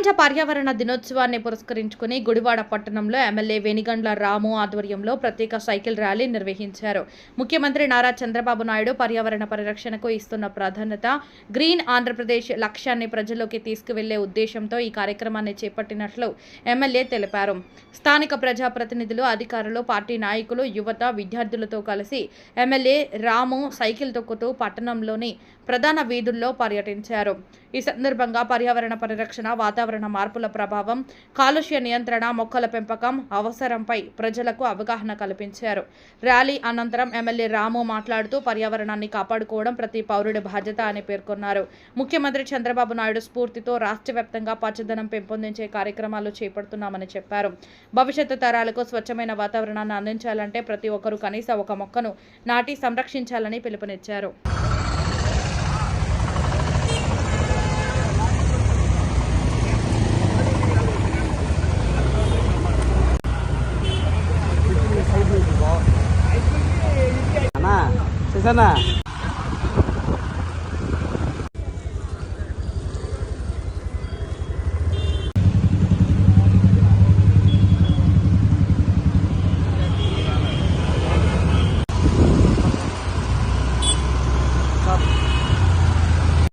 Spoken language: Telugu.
ప్రపంచ పర్యావరణ దినోత్సవాన్ని పురస్కరించుకుని గుడివాడ పట్టణంలో ఎమ్మెల్యే వెనిగండ్ల రాము ఆధ్వర్యంలో ప్రత్యేక సైకిల్ ర్యాలీ నిర్వహించారు. ముఖ్యమంత్రి నారా చంద్రబాబు నాయుడు పర్యావరణ పరిరక్షణకు ఇస్తున్న ప్రాధాన్యత, గ్రీన్ ఆంధ్రప్రదేశ్ లక్ష్యాన్ని ప్రజల్లోకి తీసుకువెళ్లే ఉద్దేశంతో ఈ కార్యక్రమాన్ని చేపట్టినట్లు ఎమ్మెల్యే తెలిపారు. స్థానిక ప్రజాప్రతినిధులు, అధికారులు, పార్టీ నాయకులు, యువత, విద్యార్థులతో కలిసి ఎమ్మెల్యే రాము సైకిల్ తొక్కుతూ పట్టణంలోని ప్రధాన వీధుల్లో పర్యటించారు. ఈ సందర్భంగా పర్యావరణ పరిరక్షణ, వాతావరణ మార్పుల ప్రభావం, కాలుష్య నియంత్రణ, మొక్కల పెంపకం అవసరంపై ప్రజలకు అవగాహన కల్పించారు. ర్యాలీ అనంతరం ఎమ్మెల్యే రాము మాట్లాడుతూ పర్యావరణాన్ని కాపాడుకోవడం ప్రతి పౌరుడి బాధ్యత అని పేర్కొన్నారు. ముఖ్యమంత్రి చంద్రబాబు నాయుడు స్ఫూర్తితో రాష్ట్ర వ్యాప్తంగా పచ్చదనం పెంపొందించే కార్యక్రమాలు చేపడుతున్నామని చెప్పారు. భవిష్యత్తు తరాలకు స్వచ్ఛమైన వాతావరణాన్ని అందించాలంటే ప్రతి ఒక్కరూ కనీసం ఒక మొక్కను నాటి సంరక్షించాలని పిలుపునిచ్చారు. అన్నా